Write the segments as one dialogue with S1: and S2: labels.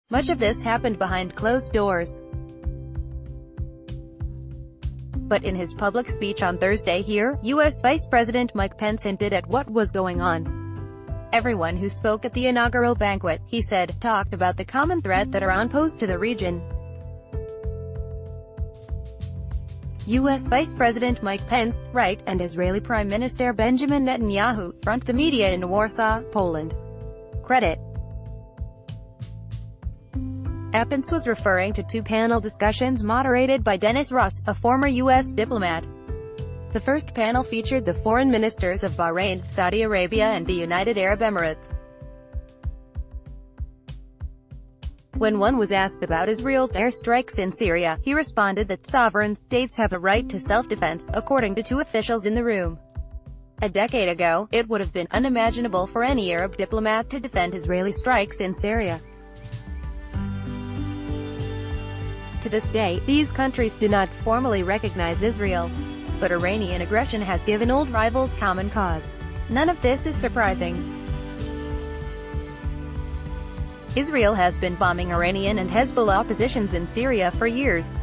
S1: Much of this happened behind closed doors. But in his public speech on Thursday here, U.S. Vice President Mike Pence hinted at what was going on. Everyone who spoke at the inaugural banquet, he said, talked about the common threat that Iran posed to the region. U.S. Vice President Mike Pence, right, and Israeli Prime Minister Benjamin Netanyahu, front the media in Warsaw, Poland. Credit. Pence was referring to two panel discussions moderated by Dennis Ross, a former U.S. diplomat. The first panel featured the foreign ministers of Bahrain, Saudi Arabia and the United Arab Emirates. When one was asked about Israel's airstrikes in Syria, he responded that sovereign states have a right to self-defense, according to two officials in the room. A decade ago, it would have been unimaginable for any Arab diplomat to defend Israeli strikes in Syria. To this day, these countries do not formally recognize Israel. But Iranian aggression has given old rivals common cause. None of this is surprising. Israel has been bombing Iranian and Hezbollah positions in Syria for years.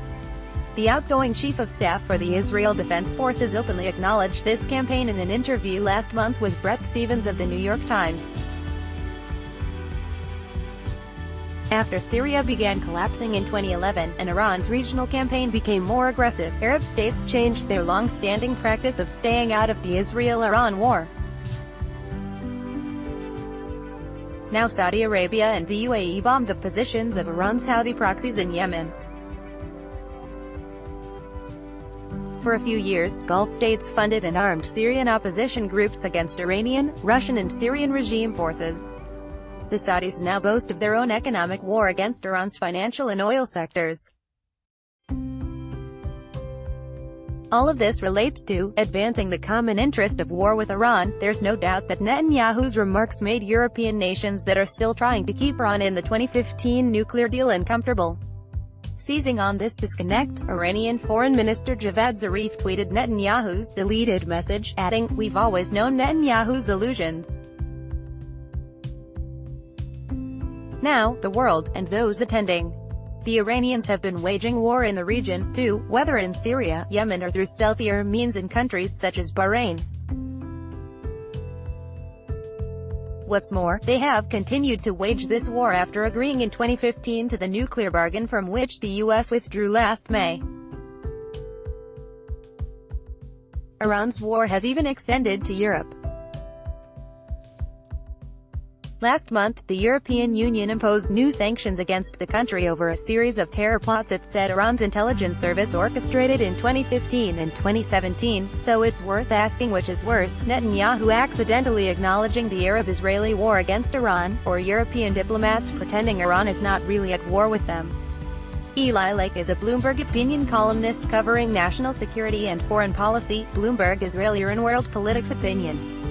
S1: The outgoing chief of staff for the Israel Defense Forces openly acknowledged this campaign in an interview last month with Bret Stephens of the New York Times. After Syria began collapsing in 2011, and Iran's regional campaign became more aggressive, Arab states changed their long-standing practice of staying out of the Israel-Iran war. Now Saudi Arabia and the UAE bombed the positions of Iran's Houthi proxies in Yemen. For a few years, Gulf states funded and armed Syrian opposition groups against Iranian, Russian and Syrian regime forces. The Saudis now boast of their own economic war against Iran's financial and oil sectors. All of this relates to advancing the common interest of war with Iran. There's no doubt that Netanyahu's remarks made European nations that are still trying to keep Iran in the 2015 nuclear deal uncomfortable. Seizing on this disconnect, Iranian Foreign Minister Javad Zarif tweeted Netanyahu's deleted message, adding, "We've always known Netanyahu's illusions. Now, the world, and those attending. The Iranians have been waging war in the region, too, whether in Syria, Yemen or through stealthier means in countries such as Bahrain. What's more, they have continued to wage this war after agreeing in 2015 to the nuclear bargain from which the U.S. withdrew last May. Iran's war has even extended to Europe. Last month, the European Union imposed new sanctions against the country over a series of terror plots it said Iran's intelligence service orchestrated in 2015 and 2017, so it's worth asking which is worse, Netanyahu accidentally acknowledging the Arab-Israeli war against Iran, or European diplomats pretending Iran is not really at war with them. Eli Lake is a Bloomberg opinion columnist covering national security and foreign policy. Bloomberg Israel World Politics Opinion.